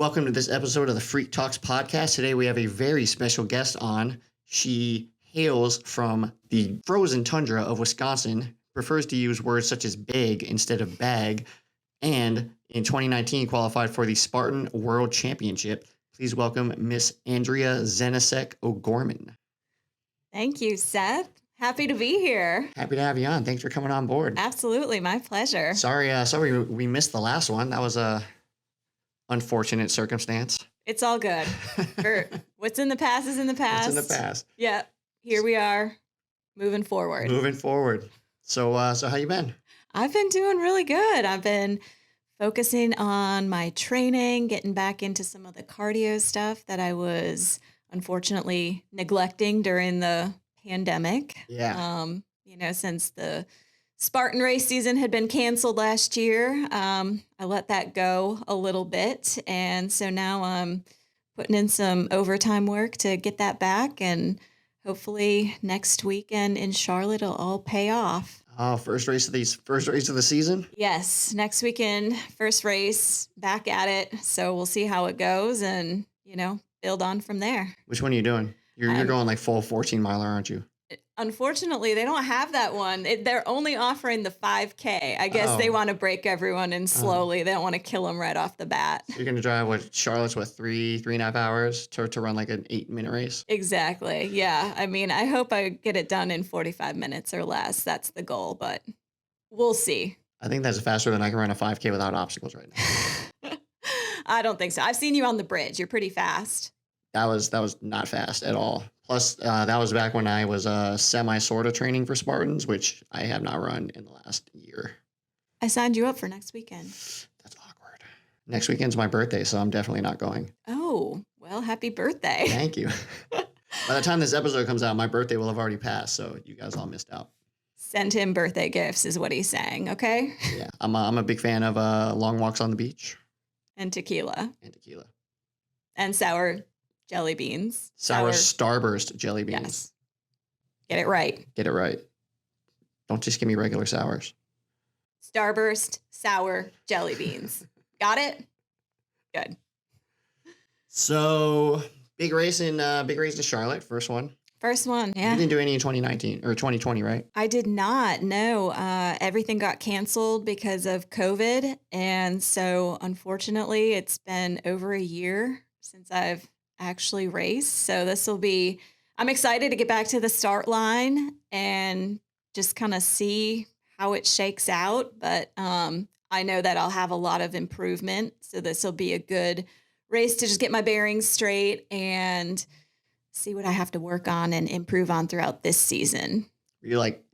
Welcome to this episode of the FREQ Talks Podcast. Today we have a very special guest on. She hails from the frozen tundra of Wisconsin, prefers to use words such as big instead of bag, and in 2019 qualified for the Spartan World Championship. Please welcome Miss Andrea Zenisek O'Gorman. Thank you, Seth. Happy to be here. Happy to have you on. Thanks for coming on board. Absolutely, my pleasure. Sorry we missed the last one. That was a unfortunate circumstance. It's all good. What's in the past is in the past. It's in the past. Yeah, here we are, moving forward. So how you been? I've been doing really good. I've been focusing on my training, getting back into some of the cardio stuff that I was unfortunately neglecting during the pandemic. Yeah. Since the Spartan race season had been canceled last year, I let that go a little bit. And so now I'm putting in some overtime work to get that back. And hopefully next weekend in Charlotte, it'll all pay off. Oh, first race of the season? Yes. Next weekend, first race, back at it. So we'll see how it goes and, build on from there. Which one are you doing? You're going like full 14-miler, aren't you? Unfortunately, they don't have that one. They're only offering the 5K. I guess they want to break everyone in slowly. They don't want to kill them right off the bat. So you're going to drive, Charlotte's, 3.5 hours to run like an 8-minute race? Exactly. Yeah. I mean, I hope I get it done in 45 minutes or less. That's the goal, but we'll see. I think that's faster than I can run a 5K without obstacles right now. I don't think so. I've seen you on the bridge. You're pretty fast. That was not fast at all. Plus, that was back when I was semi-sorta training for Spartans, which I have not run in the last year. I signed you up for next weekend. That's awkward. Next weekend's my birthday, so I'm definitely not going. Oh, well, happy birthday. Thank you. By the time this episode comes out, my birthday will have already passed, so you guys all missed out. Send him birthday gifts is what he's saying, okay? Yeah, I'm a big fan of long walks on the beach. And tequila. And sour jelly beans. Sour Starburst jelly beans. Yes. Get it right. Don't just give me regular sours. Starburst sour jelly beans. Got it? Good. So big race in Charlotte. First one, yeah. You didn't do any in 2019 or 2020, right? I did not. No. Everything got canceled because of COVID. And so unfortunately it's been over a year since I've actually raced. So I'm excited to get back to the start line and just kind of see how it shakes out. But I know that I'll have a lot of improvement. So this will be a good race to just get my bearings straight and see what I have to work on and improve on throughout this season. You're like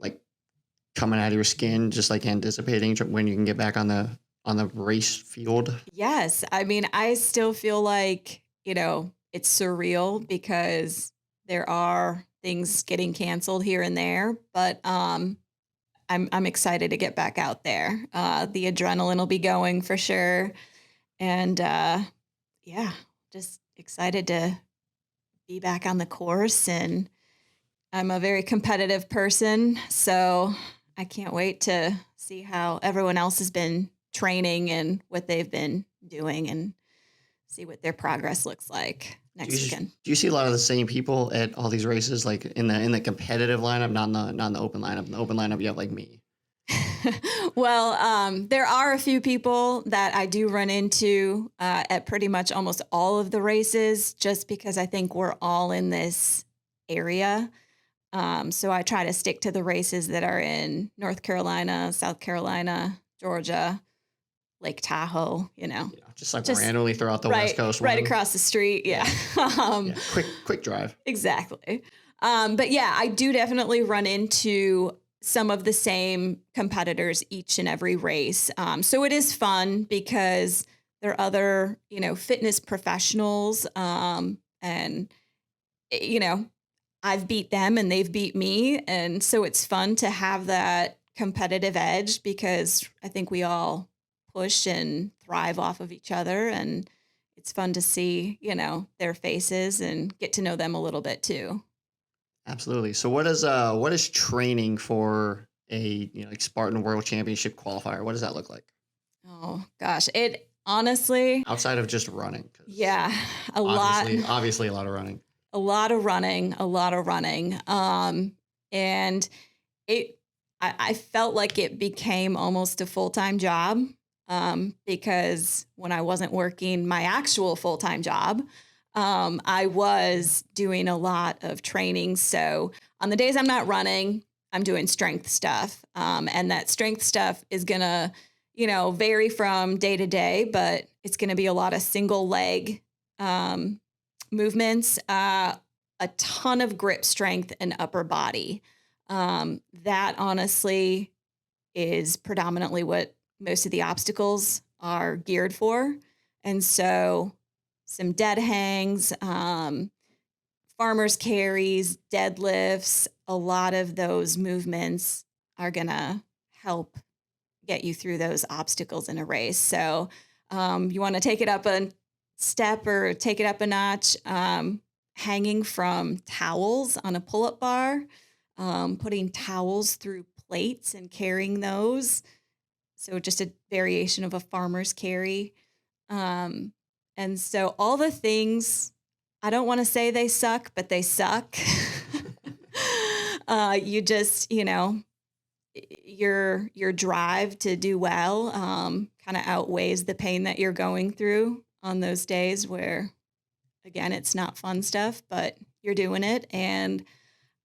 coming out of your skin, just like anticipating when you can get back on the race field. Yes. I mean, I still feel like, it's surreal because there are things getting canceled here and there, but I'm excited to get back out there. The adrenaline will be going for sure. And just excited to be back on the course. And I'm a very competitive person, so I can't wait to see how everyone else has been training and what they've been doing and see what their progress looks like next weekend. Do you see a lot of the same people at all these races, like in the competitive lineup, not in the open lineup? In the open lineup, you have like me. Well, there are a few people that I do run into at pretty much almost all of the races, just because I think we're all in this area. So I try to stick to the races that are in North Carolina, South Carolina, Georgia, Lake Tahoe, just randomly throughout the West Coast. Right across the street. Yeah. Quick drive. Exactly. But yeah, I do definitely run into some of the same competitors each and every race. So it is fun because there are other, fitness professionals. And, I've beat them and they've beat me. And so it's fun to have that competitive edge because I think we all push and thrive off of each other. And it's fun to see, their faces and get to know them a little bit too. Absolutely. So what is training for a Spartan World Championship qualifier? What does that look like? Oh gosh, it Honestly, outside of just running? yeah, Obviously a lot of running. a lot of running, a lot of running. And it, I felt like it became almost a full-time job, because when I wasn't working my actual full-time job, I was doing a lot of training. So on the days I'm not running, I'm doing strength stuff. And that strength stuff is going to, vary from day to day, but it's going to be a lot of single leg movements, a ton of grip strength and upper body. That honestly is predominantly what most of the obstacles are geared for. And so some dead hangs, farmer's carries, deadlifts, a lot of those movements are going to help get you through those obstacles in a race. So you want to take it up a step or take it up a notch, hanging from towels on a pull-up bar, putting towels through plates and carrying those. So just a variation of a farmer's carry. And so all the things, I don't want to say they suck, but they suck. You just, your drive to do well kind of outweighs the pain that you're going through on those days where, again, it's not fun stuff, but you're doing it. And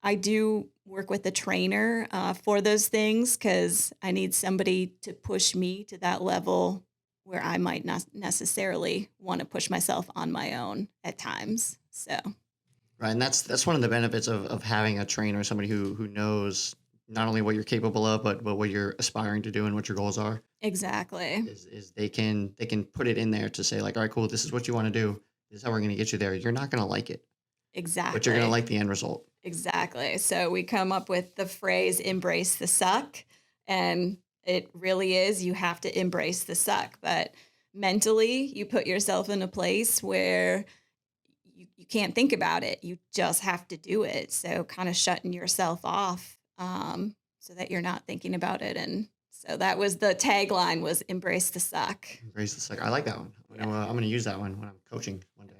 I do work with a trainer for those things because I need somebody to push me to that level where I might not necessarily want to push myself on my own at times. So, right, and that's one of the benefits of having a trainer, somebody who knows not only what you're capable of, but what you're aspiring to do and what your goals are. Exactly. Is they can put it in there to say like, all right, cool, this is what you want to do. This is how we're going to get you there. You're not going to like it. Exactly. But you're going to like the end result. Exactly. So we come up with the phrase "embrace the suck," and it really is. You have to embrace the suck, but mentally, you put yourself in a place where you can't think about it. You just have to do it. So kind of shutting yourself off so that you're not thinking about it. And so that was the tagline: was "embrace the suck." Embrace the suck. I like that one. Yeah. I'm going to use that one when I'm coaching one day.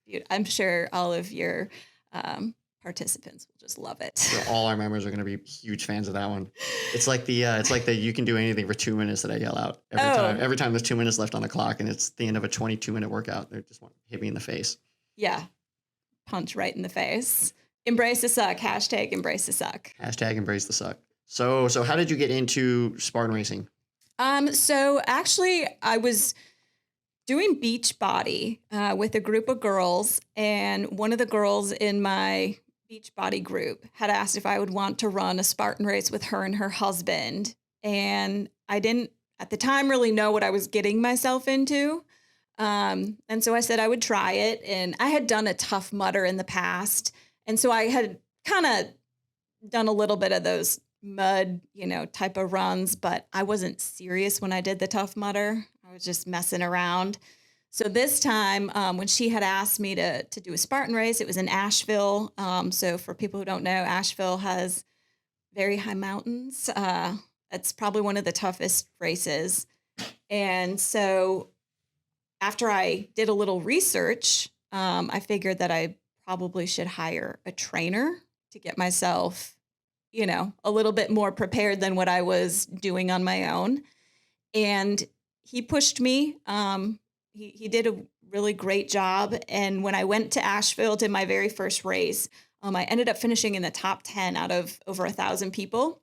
Dude, I'm sure all of your participants will just love it. So all our members are going to be huge fans of that one. It's like the you can do anything for 2 minutes that I yell out every time there's 2 minutes left on the clock and it's the end of a 22-minute workout. They just want to hit me in the face. Yeah. Punch right in the face. Embrace the suck. Hashtag embrace the suck. Hashtag embrace the suck. So how did you get into Spartan Racing? So actually I was doing beach body with a group of girls, and one of the girls in my beach body group had asked if I would want to run a Spartan race with her and her husband. And I didn't at the time really know what I was getting myself into. And so I said I would try it. And I had done a Tough Mudder in the past. And so I had kind of done a little bit of those mud, type of runs, but I wasn't serious when I did the Tough Mudder. I was just messing around. So this time, when she had asked me to do a Spartan race, it was in Asheville. So for people who don't know, Asheville has very high mountains. It's probably one of the toughest races. And so after I did a little research, I figured that I probably should hire a trainer to get myself, a little bit more prepared than what I was doing on my own. And he pushed me. He did a really great job. And when I went to Asheville, did my very first race, I ended up finishing in the top 10 out of over 1,000 people.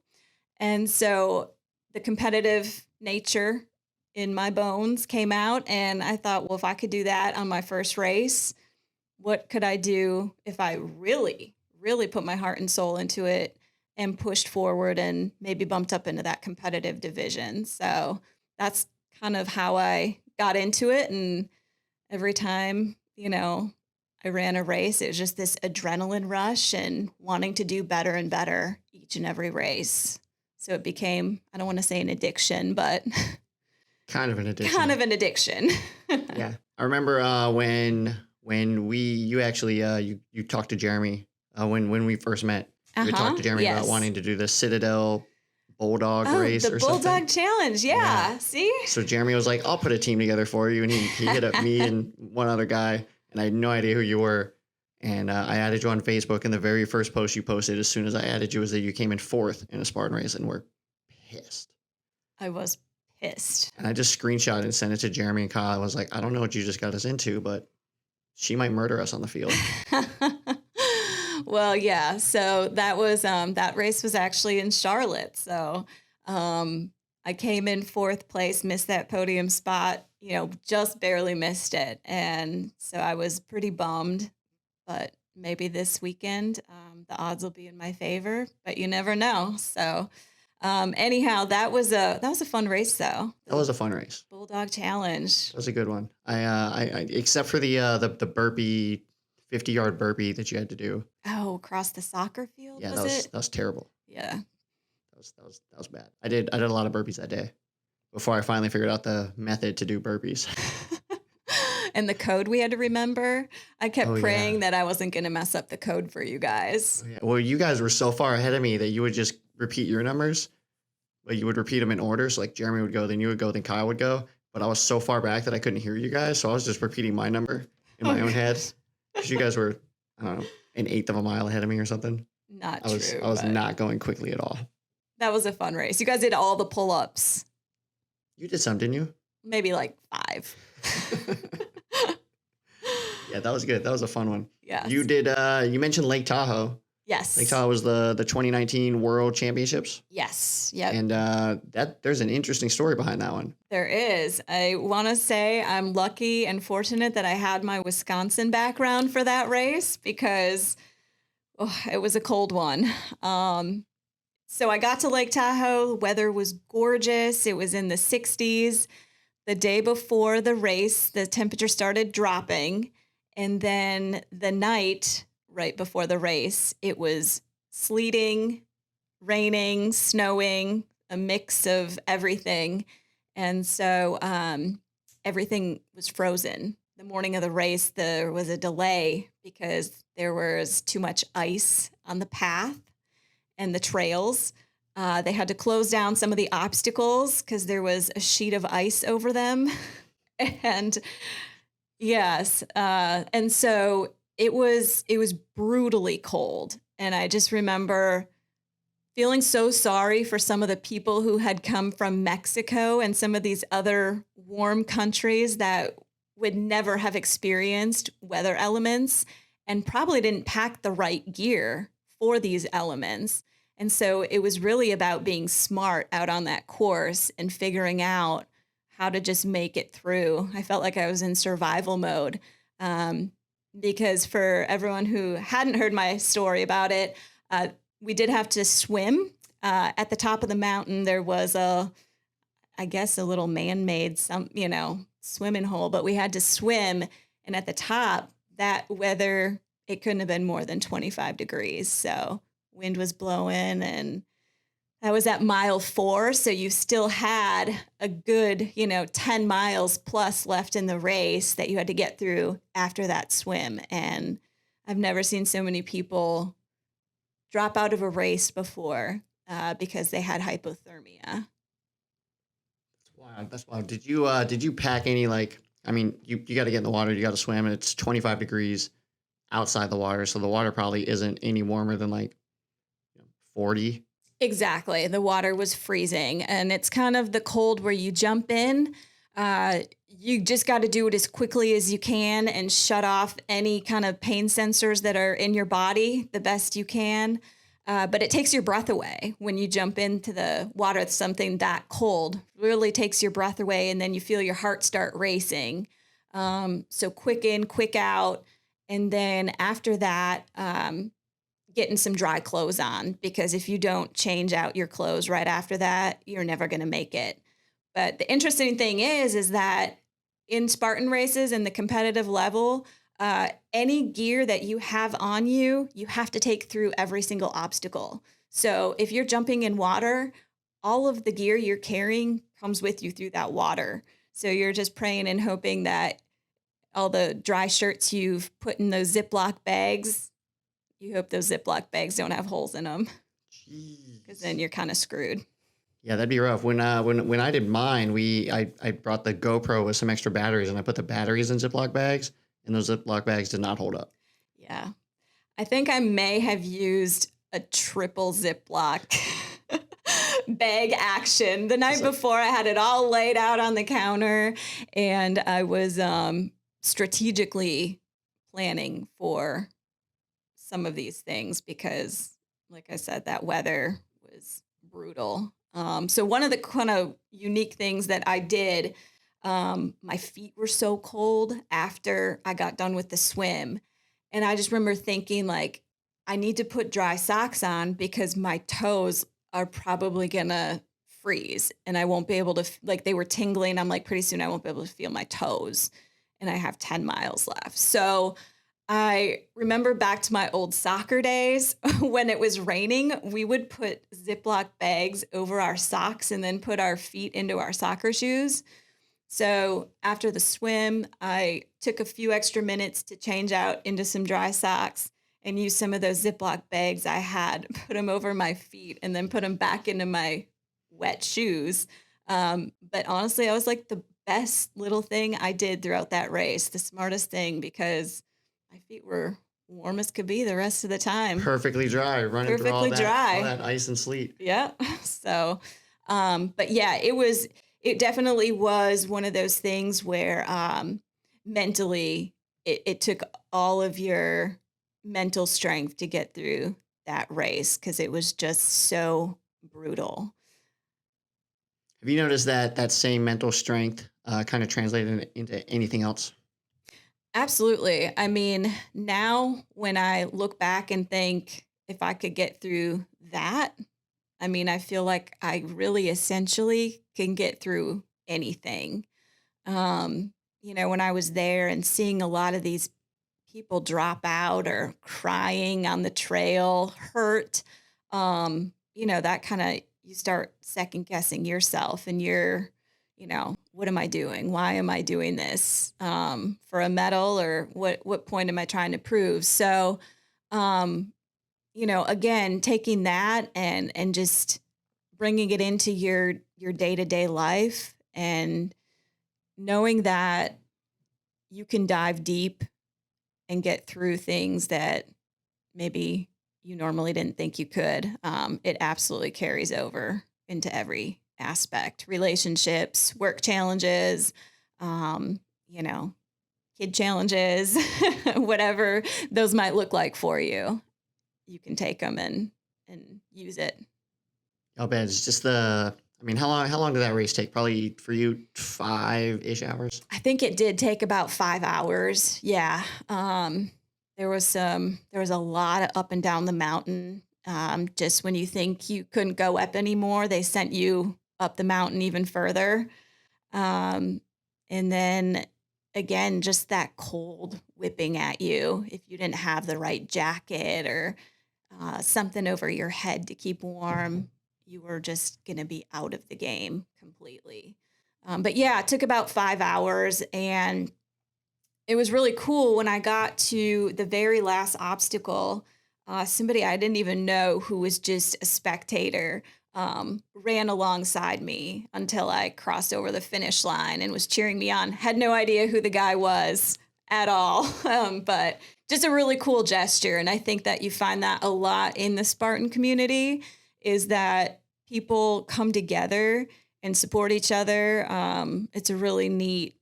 And so the competitive nature in my bones came out. And I thought, well, if I could do that on my first race, what could I do if I really, really put my heart and soul into it and pushed forward and maybe bumped up into that competitive division? So that's kind of how I got into it. And every time, I ran a race, it was just this adrenaline rush and wanting to do better and better each and every race. So it became, I don't want to say an addiction, but kind of an addiction. Kind of an addiction. Yeah. I remember when you actually you talked to Jeremy when we first met. You talked to Jeremy about wanting to do the Citadel Bulldog race the or Bulldog something. Challenge. Yeah. See? So Jeremy was like, I'll put a team together for you. And he hit up me and one other guy. And I had no idea who you were. And I added you on Facebook. And the very first post you posted as soon as I added you was that you came in 4th in a Spartan race. And we're pissed. I was pissed. And I just screenshot and sent it to Jeremy and Kyle. I was like, I don't know what you just got us into, but she might murder us on the field. Well, yeah. So that was that race was actually in Charlotte. So I came in 4th place, missed that podium spot, just barely missed it. And so I was pretty bummed, but maybe this weekend the odds will be in my favor, but you never know. So anyhow, that was a fun race though. That was a fun race. Bulldog Challenge. That was a good one. I except for the burpee, 50-yard burpee that you had to do. Oh, across the soccer field. Yeah, was that was terrible. Yeah. That was bad. I did a lot of burpees that day before I finally figured out the method to do burpees. And the code we had to remember. I kept praying yeah. that I wasn't going to mess up the code for you guys. Oh, yeah. Well, you guys were so far ahead of me that you would just repeat your numbers, but you would repeat them in order. So like Jeremy would go, then you would go, then Kyle would go. But I was so far back that I couldn't hear you guys. So I was just repeating my number in my own head. Because you guys were, I don't know, an 1/8 of a mile ahead of me or something. Not true. I was not going quickly at all. That was a fun race. You guys did all the pull-ups. You did some, didn't you? Maybe like 5. Yeah, that was good. That was a fun one. Yeah. You did, you mentioned Lake Tahoe. Yes. Lake Tahoe was the 2019 World Championships. Yes. Yep. And there's an interesting story behind that one. There is. I want to say I'm lucky and fortunate that I had my Wisconsin background for that race because it was a cold one. So I got to Lake Tahoe. The weather was gorgeous. It was in the 60s. The day before the race, the temperature started dropping. And then the night right before the race, it was sleeting, raining, snowing, a mix of everything. And so everything was frozen. The morning of the race, there was a delay because there was too much ice on the path and the trails. They had to close down some of the obstacles because there was a sheet of ice over them. And yes, and so it was brutally cold. And I just remember feeling so sorry for some of the people who had come from Mexico and some of these other warm countries that would never have experienced weather elements and probably didn't pack the right gear for these elements. And so it was really about being smart out on that course and figuring out how to just make it through. I felt like I was in survival mode because for everyone who hadn't heard my story about it, we did have to swim. At the top of the mountain, there was a little man-made swimming hole, but we had to swim. And at the top, that weather, it couldn't have been more than 25 degrees. So wind was blowing, and that was at mile 4. So you still had a good, 10 miles plus left in the race that you had to get through after that swim. And I've never seen so many people drop out of a race before because they had hypothermia. That's wild. Did you pack any, you got to get in the water, you got to swim, and it's 25 degrees outside the water. So the water probably isn't any warmer than 40. Exactly. The water was freezing, and it's kind of the cold where you jump in. You just got to do it as quickly as you can and shut off any kind of pain sensors that are in your body the best you can. But it takes your breath away when you jump into the water. It's something that cold really takes your breath away, and then you feel your heart start racing. So quick in, quick out. And then after that, getting some dry clothes on, because if you don't change out your clothes right after that, you're never going to make it. But the interesting thing is that in Spartan races and the competitive level, any gear that you have on you, you have to take through every single obstacle. So if you're jumping in water, all of the gear you're carrying comes with you through that water. So you're just praying and hoping that all the dry shirts you've put in those Ziploc bags, you hope those Ziploc bags don't have holes in them, because then you're kind of screwed. Yeah, that'd be rough. When I did mine, I brought the GoPro with some extra batteries, and I put the batteries in Ziploc bags, and those Ziploc bags did not hold up. Yeah. I think I may have used a triple Ziploc bag action. The night before, I had it all laid out on the counter, and I was strategically planning for some of these things because, like I said, that weather was brutal. So one of the kind of unique things that I did, my feet were so cold after I got done with the swim. And I just remember thinking, like, I need to put dry socks on because my toes are probably gonna freeze and I won't be able to, like, they were tingling. I'm like, pretty soon I won't be able to feel my toes. And I have 10 miles left. So I remember back to my old soccer days when it was raining, we would put Ziploc bags over our socks and then put our feet into our soccer shoes. So after the swim, I took a few extra minutes to change out into some dry socks and use some of those Ziploc bags I had, put them over my feet, and then put them back into my wet shoes. But honestly, I was like the best little thing I did throughout that race, the smartest thing, because my feet were warm as could be the rest of the time. Perfectly dry, running through all that ice and sleet. Yeah. So, but yeah, it definitely was one of those things where mentally it took all of your mental strength to get through that race because it was just so brutal. Have you noticed that same mental strength kind of translated into anything else? Absolutely. I mean, now when I look back and think if I could get through that, I mean, I feel like I really essentially can get through anything. When I was there and seeing a lot of these people drop out or crying on the trail, hurt, that kind of, you start second guessing yourself and what am I doing? Why am I doing this? For a medal, or what point am I trying to prove? So, again, taking that and just bringing it into your day-to-day life and knowing that you can dive deep and get through things that maybe you normally didn't think you could. It absolutely carries over into every aspect: relationships, work challenges, um, you know, kid challenges, whatever those might look like for you. You can take them and use it. I'll bet it's just how long did that race take? Probably for you 5-ish hours. I think it did take about 5 hours. Yeah. There was a lot of up and down the mountain. Just when you think you couldn't go up anymore, they sent you up the mountain even further. And then again, just that cold whipping at you if you didn't have the right jacket or something over your head to keep warm, you were just going to be out of the game completely. But yeah, it took about 5 hours, and it was really cool when I got to the very last obstacle. Somebody I didn't even know, who was just a spectator, ran alongside me until I crossed over the finish line and was cheering me on. Had no idea who the guy was at all, but just a really cool gesture. And I think that you find that a lot in the Spartan community, is that people come together and support each other. It's a really neat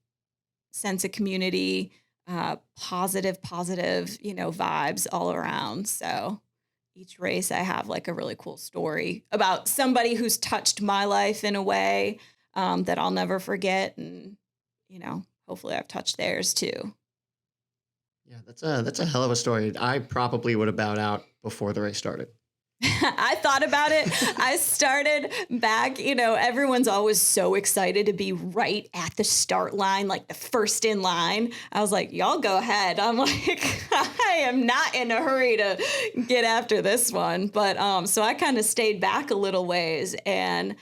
sense of community, positive, vibes all around. So each race I have like a really cool story about somebody who's touched my life in a way that I'll never forget. And, hopefully I've touched theirs too. Yeah, that's a hell of a story. I probably would have bowed out before the race started. I thought about it. I started back, everyone's always so excited to be right at the start line, like the first in line. I was like, y'all go ahead. I'm like, I am not in a hurry to get after this one. But so I kind of stayed back a little ways. And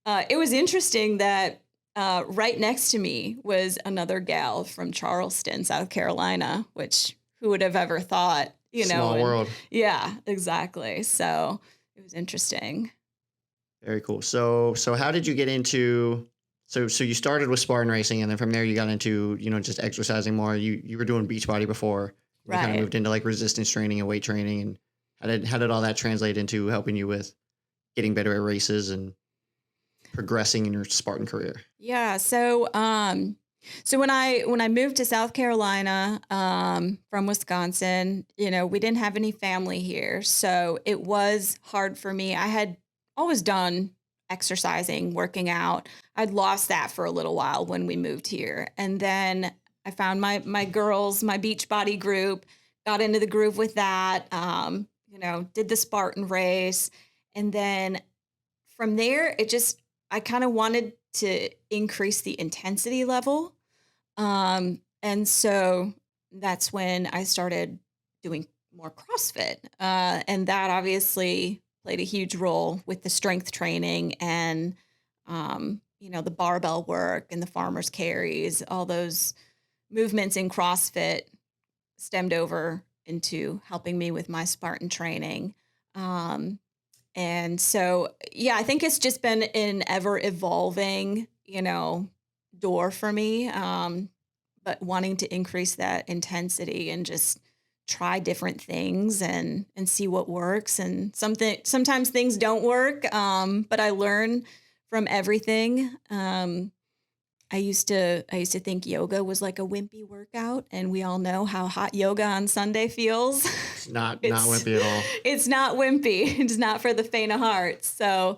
it was interesting that right next to me was another gal from Charleston, South Carolina, which who would have ever thought? Small world. Yeah, exactly. So it was interesting. Very cool. So how did you get into, so you started with Spartan Racing, and then from there you got into, just exercising more. You were doing Beachbody before. You kind of Right. moved into like resistance training and weight training, and how did all that translate into helping you with getting better at races and progressing in your Spartan career? Yeah. So when I moved to South Carolina, from Wisconsin, we didn't have any family here. So it was hard for me. I had always done exercising, working out. I'd lost that for a little while when we moved here. And then I found my girls, my beach body group, got into the groove with that, did the Spartan race. And then from there, I kind of wanted to increase the intensity level. And so that's when I started doing more CrossFit. And that obviously played a huge role with the strength training and, the barbell work and the farmer's carries, all those movements in CrossFit stemmed over into helping me with my Spartan training. Um, and so, yeah, I think it's just been an ever evolving, door for me. But wanting to increase that intensity and just try different things and see what works. And sometimes things don't work. But I learn from everything. I used to think yoga was like a wimpy workout, and we all know how hot yoga on Sunday feels. It's not it's wimpy at all. it's not wimpy. It's not for the faint of heart. So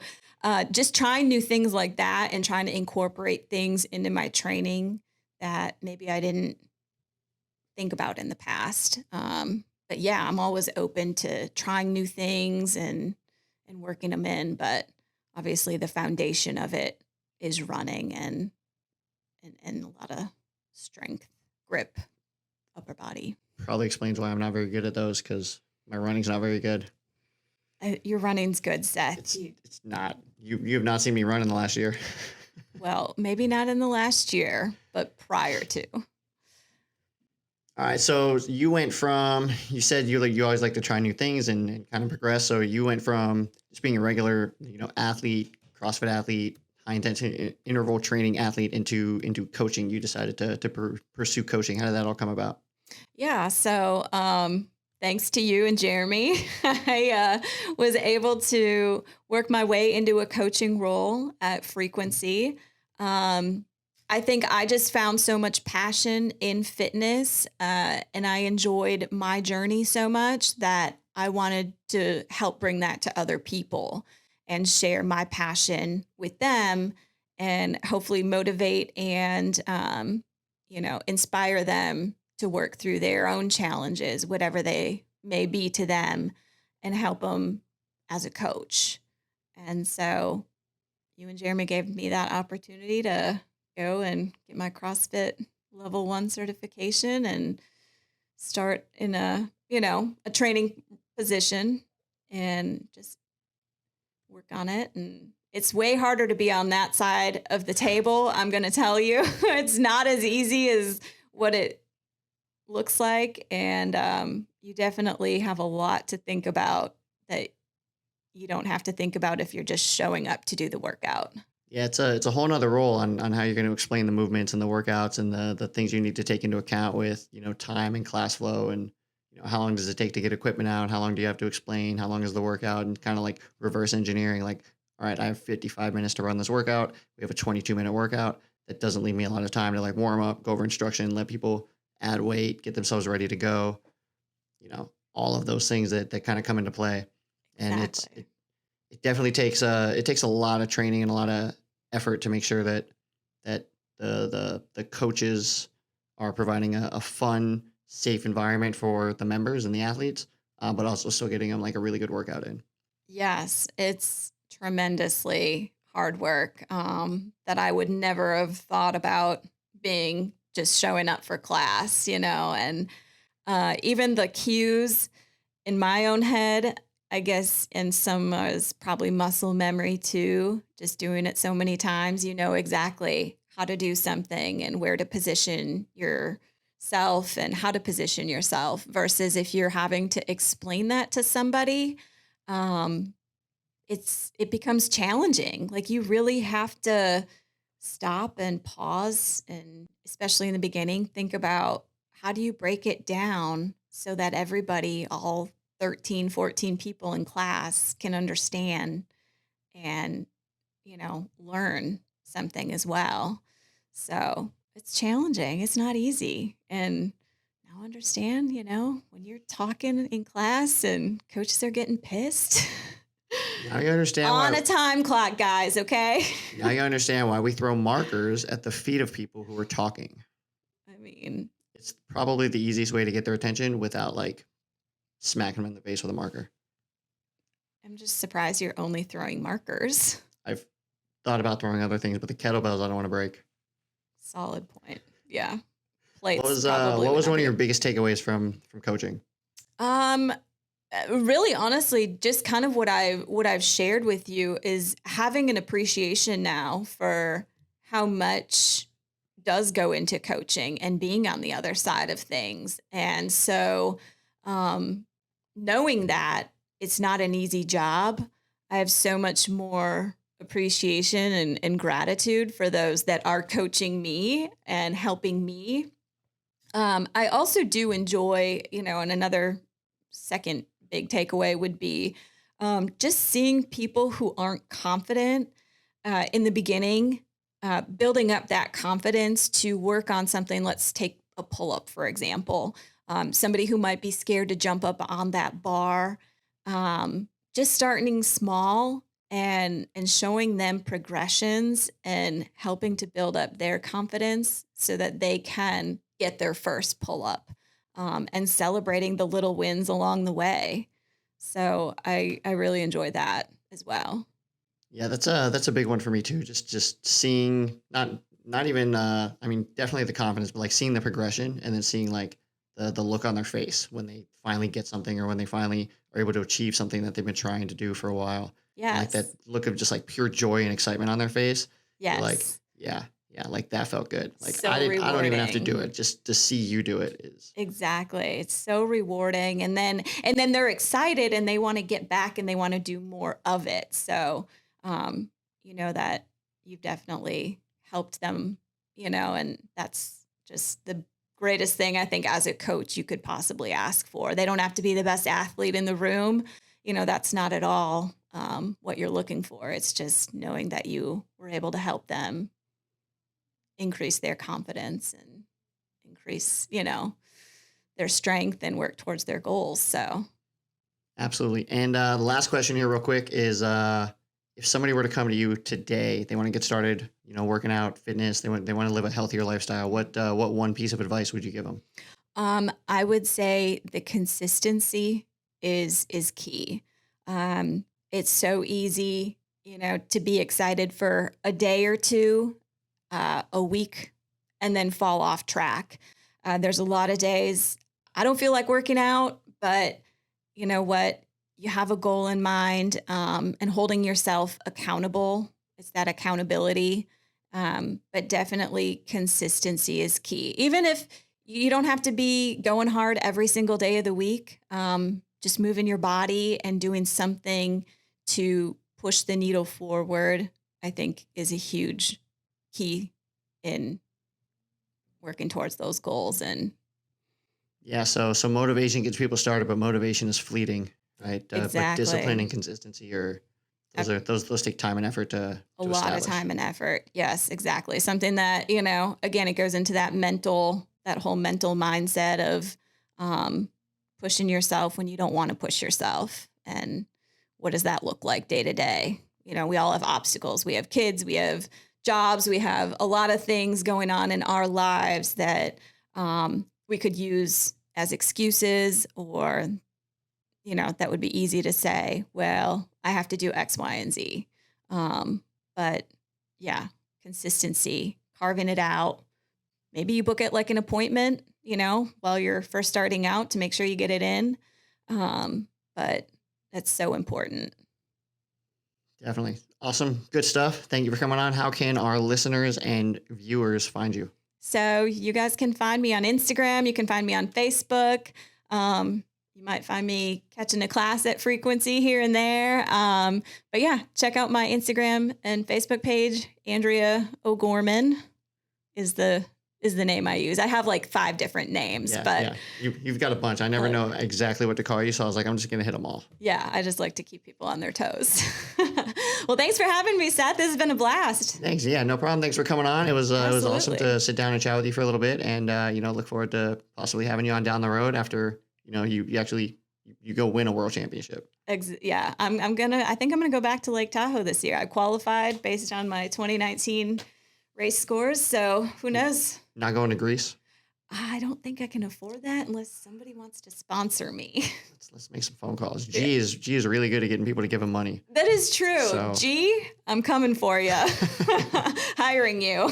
just trying new things like that and trying to incorporate things into my training that maybe I didn't think about in the past. But yeah, I'm always open to trying new things and working them in. But obviously, the foundation of it is running and a lot of strength, grip, upper body. Probably explains why I'm not very good at those, because my running's not very good. Your running's good, Seth. It's not. You have not seen me run in the last year. Well, maybe not in the last year, but prior to. All right, so you said you always like to try new things and kind of progress. So you went from just being a regular, athlete, CrossFit athlete, high intensity interval training athlete into coaching. You decided to pursue coaching. How did that all come about? Yeah. So, thanks to you and Jeremy, I was able to work my way into a coaching role at Frequency. I think I just found so much passion in fitness, and I enjoyed my journey so much that I wanted to help bring that to other people and share my passion with them and hopefully motivate and, inspire them to work through their own challenges, whatever they may be to them, and help them as a coach. And so you and Jeremy gave me that opportunity to go and get my CrossFit level 1 certification and start in a training position and just work on it. And it's way harder to be on that side of the table. I'm going to tell you, it's not as easy as what it looks like. And you definitely have a lot to think about that you don't have to think about if you're just showing up to do the workout. Yeah, it's a whole nother role on how you're going to explain the movements and the workouts and the things you need to take into account with, time and class flow, and, how long does it take to get equipment out? How long do you have to explain? How long is the workout? And kind of like reverse engineering, like, all right, I have 55 minutes to run this workout. We have a 22-minute workout. That doesn't leave me a lot of time to like warm up, go over instruction, let people add weight, get themselves ready to go. All of those things that kind of come into play. And Exactly. it definitely takes a lot of training and a lot of effort to make sure that the coaches are providing a fun, safe environment for the members and the athletes, but also still getting them like a really good workout in. Yes, it's tremendously hard work that I would never have thought about being just showing up for class, and even the cues in my own head, I guess, and some is probably muscle memory too, just doing it so many times, you know exactly how to do something and where to position yourself and how to position yourself versus if you're having to explain that to somebody. Um, it becomes challenging. Like you really have to stop and pause, and especially in the beginning, think about how do you break it down so that everybody, all 13, 14 people in class can understand and, learn something as well. So it's challenging. It's not easy. And now understand, when you're talking in class and coaches are getting pissed. Now you understand On why. a time clock, guys, okay? Now you understand why we throw markers at the feet of people who are talking. I mean, It's probably the easiest way to get their attention without like smacking them in the face with a marker. I'm just surprised you're only throwing markers. I've thought about throwing other things, but the kettlebells I don't want to break. Solid point. Yeah. Plates. What was probably what would was not one of be- your biggest takeaways from coaching? Um, really, honestly, just kind of what I've shared with you is having an appreciation now for how much does go into coaching and being on the other side of things. And so, knowing that it's not an easy job, I have so much more appreciation and gratitude for those that are coaching me and helping me. I also do enjoy, and another second big takeaway would be just seeing people who aren't confident in the beginning, building up that confidence to work on something. Let's take a pull up, for example. Somebody who might be scared to jump up on that bar, just starting small and showing them progressions and helping to build up their confidence so that they can get their first pull up, and celebrating the little wins along the way. So I really enjoy that as well. Yeah, that's a big one for me too. Just seeing not even I mean definitely the confidence, but like seeing the progression and then seeing like the look on their face when they finally get something or when they finally are able to achieve something that they've been trying to do for a while. And like that Yes. look of just like pure joy and excitement on their face. You're like, Yes. yeah, like that felt good. Like So I don't even have to do rewarding. it. Just to see you do it is Exactly. It's so rewarding. And then they're excited and they want to get back and they want to do more of it. So you know that you've definitely helped them, and that's just the greatest thing I think as a coach you could possibly ask for. They don't have to be the best athlete in the room. That's not at all what you're looking for. It's just knowing that you were able to help them increase their confidence and increase, their strength and work towards their goals. So, absolutely. And the last question here, real quick, is if somebody were to come to you today, they want to get started, working out, fitness, they want to live a healthier lifestyle. What one piece of advice would you give them? I would say the consistency is key. It's so easy, to be excited for a day or two, a week, and then fall off track. There's a lot of days I don't feel like working out, but you know what? You have a goal in mind, and holding yourself accountable. It's that accountability. But definitely consistency is key. Even if you don't have to be going hard every single day of the week, just moving your body and doing something to push the needle forward, I think is a huge key in working towards those goals. And Yeah, so motivation gets people started, but motivation is fleeting, right? But discipline exactly. and consistency are those take time and effort A to lot of establish. time and effort. Yes, exactly. Something that, again, it goes into that whole mental mindset of pushing yourself when you don't want to push yourself. And what does that look like day to day? We all have obstacles. We have kids, we have jobs, we have a lot of things going on in our lives that we could use as excuses, or that would be easy to say, well, I have to do X, Y, and Z. But yeah, consistency, carving it out. Maybe you book it like an appointment, while you're first starting out to make sure you get it in. But that's so important. Definitely. Awesome. Good stuff. Thank you for coming on. How can our listeners and viewers find you? So you guys can find me on Instagram. You can find me on Facebook. You might find me catching a class at Frequency here and there. But yeah, check out my Instagram and Facebook page. Andrea O'Gorman is the name I use. I have like 5 different names, but You've got a bunch. I never know exactly what to call you, so I was like, I'm just gonna hit them all. Yeah, I just like to keep people on their toes. Well, thanks for having me, Seth. This has been a blast. Thanks. Yeah, no problem. Thanks for coming on. It was awesome to sit down and chat with you for a little bit, and look forward to possibly having you on down the road after you go win a world championship. Yeah, I think I'm gonna go back to Lake Tahoe this year. I qualified based on my 2019 race scores, so who knows? Not going to Greece? I don't think I can afford that unless somebody wants to sponsor me. Let's make some phone calls. G is really good at getting people to give him money. That is true. So. G, I'm coming for you. Hiring you.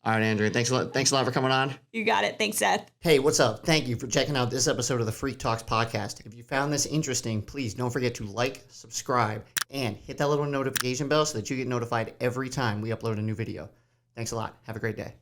All right, Andrea. Thanks a lot for coming on. You got it. Thanks, Seth. Hey, what's up? Thank you for checking out this episode of the FREQ Talks Podcast. If you found this interesting, please don't forget to like, subscribe, and hit that little notification bell so that you get notified every time we upload a new video. Thanks a lot. Have a great day.